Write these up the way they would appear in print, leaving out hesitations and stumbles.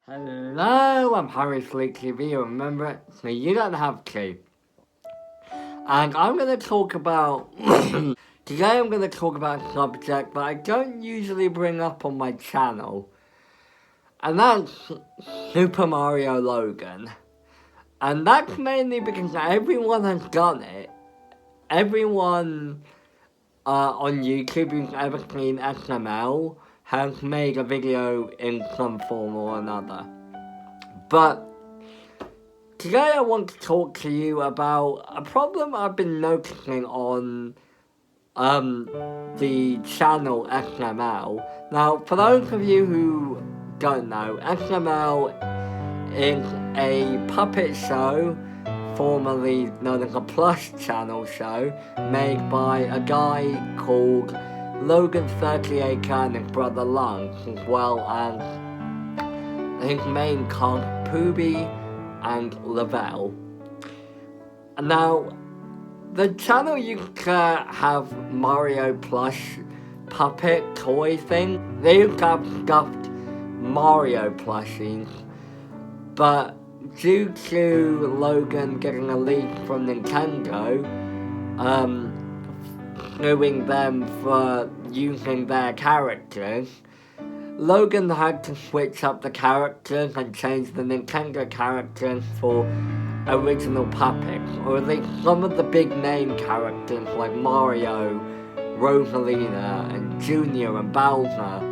Hello, I'm Harry Fleet TV, remember it? So you don't have to. And I'm going to talk about, today I'm going to talk about a subject that I don't usually bring up on my channel. And that's Super Mario Logan. And that's mainly because everyone has done it. Everyone on YouTube who's ever seen SML has made a video in some form or another. But today I want to talk to you about a problem I've been noticing on the channel SML. Now, for those of you who don't know, SML is a puppet show, formerly known as a Plus Channel show, made by a guy called Logan 38 and his brother Lance, as well as his main cast Pooby and Lavelle. Now, the channel used to have Mario plush puppet toy thing. They used to have stuffed Mario plushies, but due to Logan getting a leak from Nintendo, suing them for using their characters, Logan had to switch up the characters and change the Nintendo characters for original puppets, or at least some of the big name characters like Mario, Rosalina, and Junior and Bowser.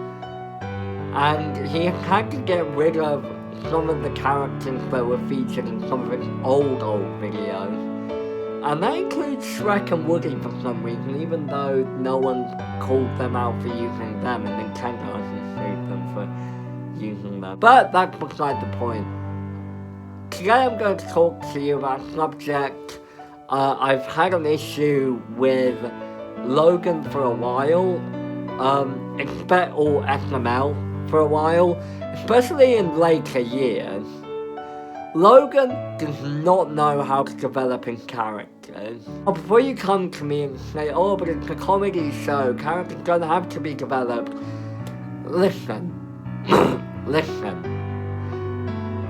And he had to get rid of some of the characters that were featured in some of his old videos. And that includes Shrek and Woody for some reason, even though no one called them out for using them, and Nintendo hasn't sued them for using them. But that's beside the point. Today I'm going to talk to you about a subject I've had an issue with Logan for a while, or SML for a while, especially in later years. Logan does not know how to develop his characters. Before you come to me and say, oh, but it's a comedy show, characters don't have to be developed. Listen. Listen.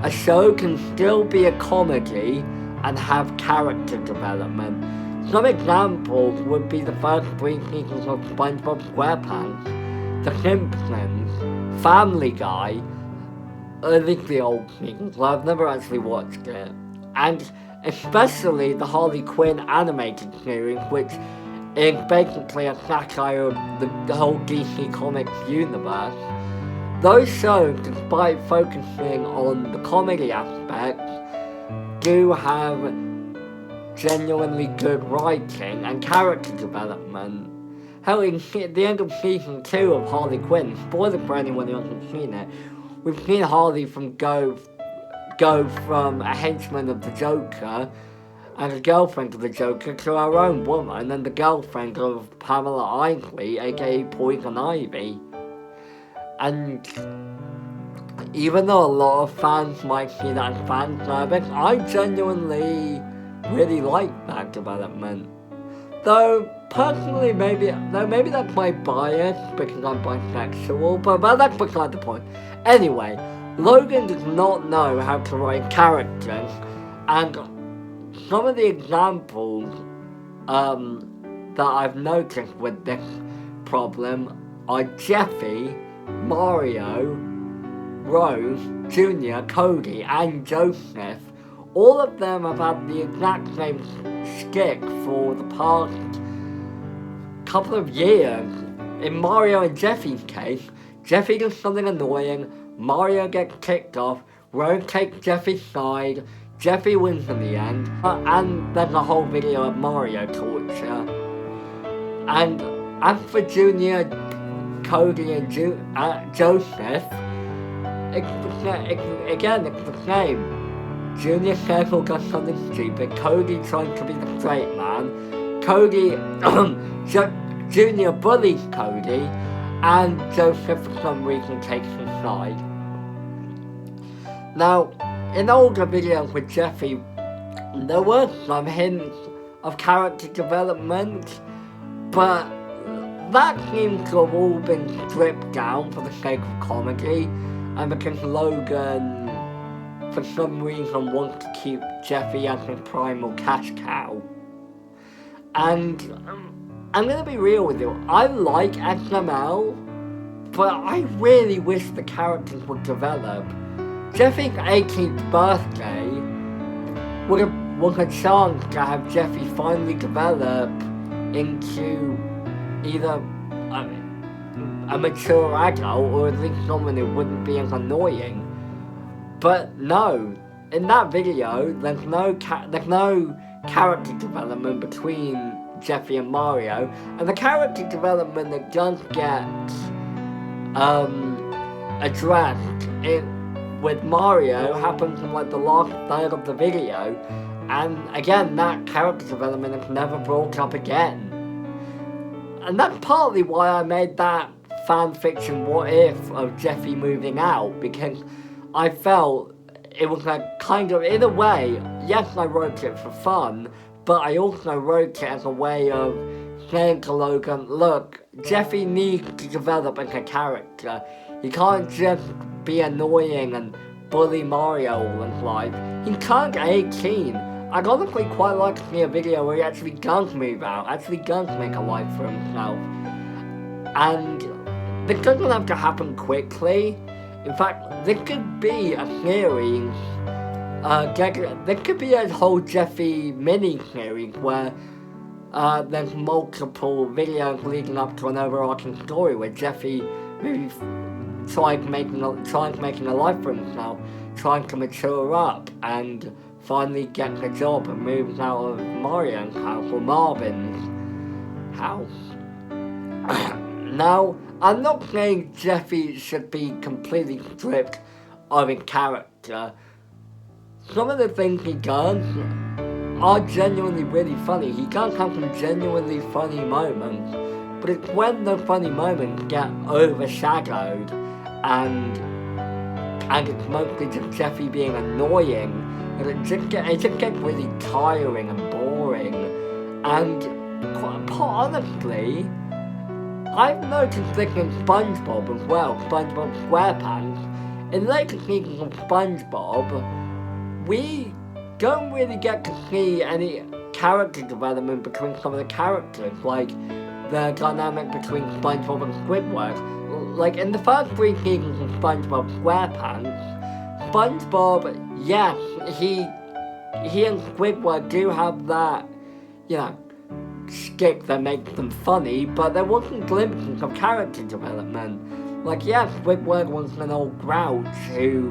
A show can still be a comedy and have character development. Some examples would be the first 3 seasons of SpongeBob SquarePants, The Simpsons, Family Guy, at least the old seasons, well, I've never actually watched it, and especially the Harley Quinn animated series, which is basically a satire of the whole DC Comics universe. Those shows, despite focusing on the comedy aspects, do have genuinely good writing and character development. Hell, at the end of season 2 of Harley Quinn, spoiler for anyone who hasn't seen it, we've seen Harley go from a henchman of the Joker and a girlfriend of the Joker to her own woman and the girlfriend of Pamela Isley, aka Poison Ivy. And even though a lot of fans might see that as fan service, I genuinely really like that development. Though personally, maybe that's my bias because I'm bisexual, but that's beside the point. Anyway, Logan does not know how to write characters, and some of the examples that I've noticed with this problem are Jeffy, Mario, Rose, Junior, Cody, and Joseph. All of them have had the exact same stick for the past couple of years. In Mario and Jeffy's case, Jeffy does something annoying, Mario gets kicked off, Rose takes Jeffy's side, Jeffy wins in the end, and there's a whole video of Mario torture. And as for Junior, Cody, and Joseph, it's the same. Junior Circle does something stupid, Cody trying to be the straight man, Junior bullies Cody, and Joseph for some reason takes his side. Now, in older videos with Jeffy, there were some hints of character development, but that seems to have all been stripped down for the sake of comedy, and because Logan, for some reason, wants to keep Jeffy as his primal cash cow. And I'm gonna be real with you, I like SML, but I really wish the characters would develop. Jeffy's 18th birthday was a chance to have Jeffy finally develop into either a mature adult, or at least someone who wouldn't be as annoying. But no, in that video, there's no character development between Jeffy and Mario, and the character development that does get addressed with Mario happens in like the last third of the video, and again, that character development is never brought up again. And that's partly why I made that fanfiction what if of Jeffy moving out, because I felt it was a kind of, in a way, yes, I wrote it for fun, but I also wrote it as a way of saying to Logan, look, Jeffy needs to develop as a character. He can't just be annoying and bully Mario all his life. He turned 18. I'd honestly quite like to see a video where he actually does move out, actually does make a life for himself. And this doesn't have to happen quickly. In fact, this could be a series, there could be a whole Jeffy mini-series where there's multiple videos leading up to an overarching story where Jeffy maybe tries making a life for himself, trying to mature up and finally gets a job and moves out of Mario's house or Marvin's house. Now, I'm not saying Jeffy should be completely stripped of his character. Some of the things he does are genuinely really funny. He does have some genuinely funny moments, but it's when those funny moments get overshadowed and it's mostly just Jeffy being annoying, and it just gets really tiring and boring. And quite honestly, I've noticed this in SpongeBob as well, SpongeBob SquarePants. In later seasons of SpongeBob, we don't really get to see any character development between some of the characters, like the dynamic between SpongeBob and Squidward. Like in the first 3 seasons of SpongeBob SquarePants, SpongeBob, yes, he and Squidward do have that, stick that makes them funny, but there wasn't glimpses of character development. Like, yes, Squidward was an old grouch who,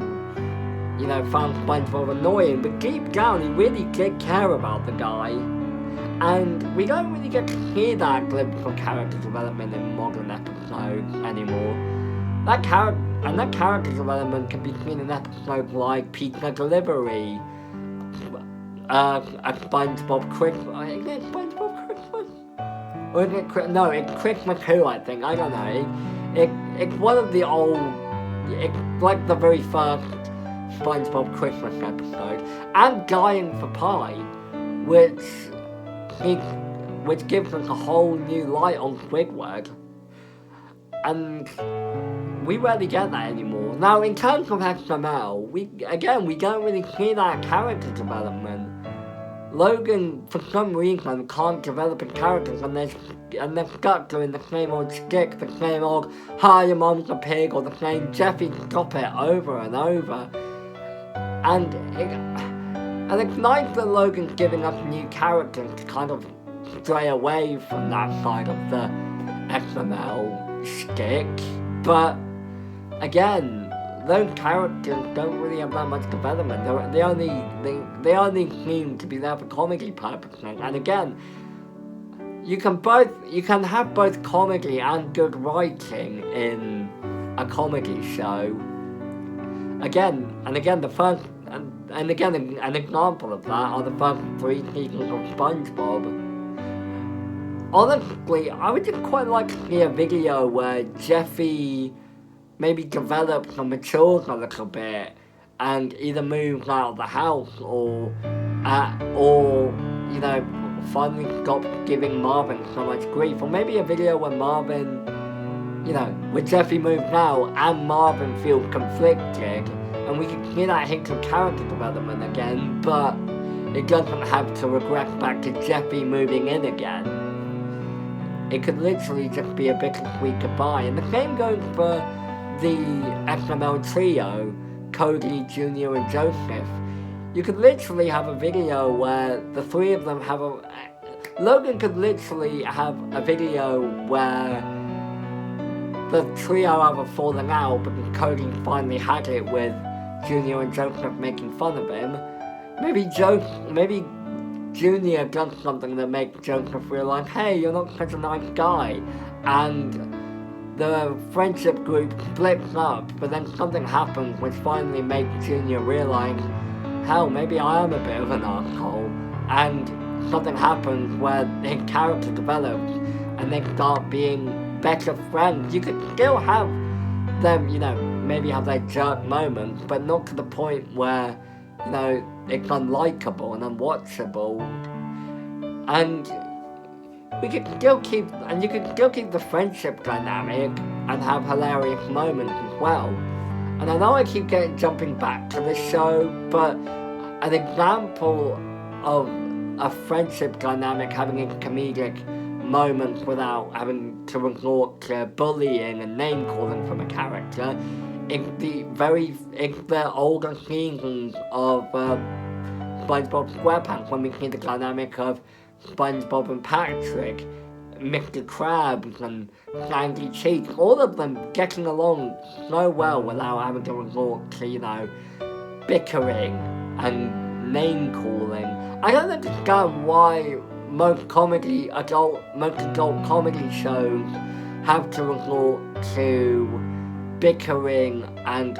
found SpongeBob annoying, but deep down he really did care about the guy. And we don't really get to see that glimpse of character development in modern episodes anymore. That character development can be seen in episodes like Pizza Delivery, a SpongeBob Christmas. Is it SpongeBob Christmas? Or is it no? It's Christmas Who, I think. I don't know. It's one of the old. It's like the very first SpongeBob Christmas episode, and Dying for Pie, which gives us a whole new light on Squidward. And we rarely get that anymore. Now, in terms of SML, we don't really see that character development. Logan, for some reason, can't develop his characters, and they're stuck doing the same old shtick, the same old "Hi, your mom's a pig," or the same "Jeffy, stop it" over and over. And it's nice that Logan's giving us new characters to kind of stray away from that side of the SML shtick, but again, those characters don't really have that much development. They only seem to be there for comedy purposes. And again, you can have both comedy and good writing in a comedy show. Again, the first and again, an example of that are the first 3 seasons of SpongeBob. Honestly, I would just quite like to see a video where Jeffy maybe develops and matures a little bit and either moves out of the house or finally stops giving Marvin so much grief. Or maybe a video where Marvin with Jeffy moved now and Marvin feel conflicted, and we can see that hint of character development again, but it doesn't have to regress back to Jeffy moving in again. It could literally just be a bittersweet goodbye, and the same goes for the SML trio, Cody, Junior, and Joseph. You could literally have a video where the three of them have Logan could literally have a video where the trio have a falling out because Cody finally had it with Junior and Joseph making fun of him. Maybe Junior does something that makes Joseph realize, hey, you're not such a nice guy, and the friendship group splits up, but then something happens which finally makes Junior realize, hell, maybe I am a bit of an asshole, and something happens where his character develops, and they start being better friends. You could still have them, maybe have their jerk moments, but not to the point where, it's unlikable and unwatchable. And you could still keep the friendship dynamic and have hilarious moments as well. And I know I keep jumping back to this show, but an example of a friendship dynamic having a comedic moments without having to resort to bullying and name calling from a character. It's the older seasons of SpongeBob SquarePants, when we see the dynamic of SpongeBob and Patrick, Mr. Krabs and Sandy Cheeks, all of them getting along so well without having to resort to, bickering and name calling. I don't understand why most adult comedy shows have to resort to bickering and,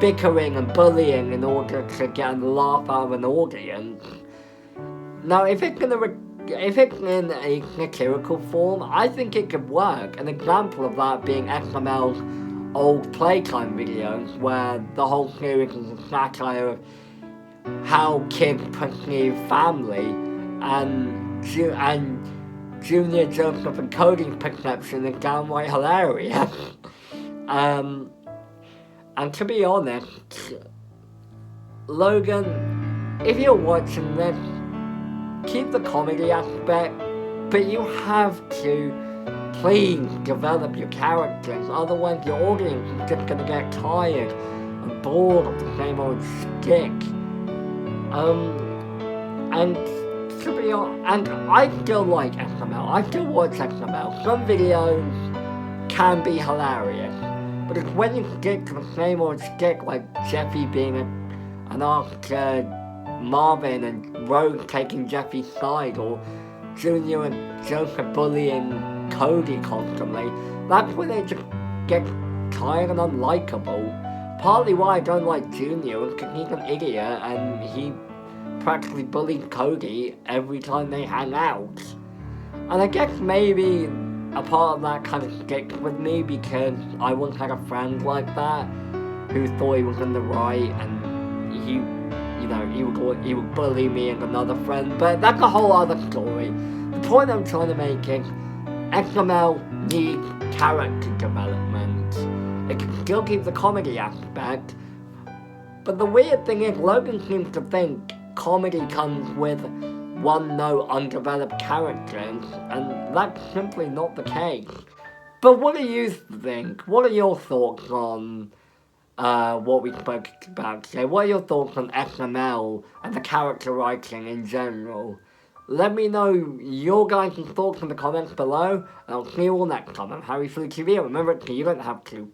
bickering and bullying in order to get a laugh out of an audience. Now, if it's in a satirical form, I think it could work. An example of that being SML's old Playtime videos, where the whole series is a satire of how kids perceive family, and Junior, Joseph, and Cody's perception is downright hilarious. And to be honest, Logan, if you're watching this, keep the comedy aspect, but you have to please develop your characters, otherwise your audience is just gonna get tired and bored of the same old stick. And I still like SML. I still watch SML. Some videos can be hilarious, but it's when you stick to the same old stick, like Jeffy being an arc Marvin and Rose taking Jeffy's side, or Junior and Joseph bullying Cody constantly, that's when they just get tired and unlikable. Partly why I don't like Junior is because he's an idiot and he practically bullies Cody every time they hang out. And I guess maybe a part of that kind of sticks with me because I once had a friend like that who thought he was in the right, and he would bully me and another friend, but that's a whole other story. The point I'm trying to make is SML needs character development. It can still keep the comedy aspect, but the weird thing is Logan seems to think comedy comes with one-note undeveloped characters, and that's simply not the case. But what do you think? What are your thoughts on what we spoke about today? What are your thoughts on SML and the character writing in general? Let me know your guys' thoughts in the comments below, and I'll see you all next time. I'm Harry for the TV. Remember, you don't have to.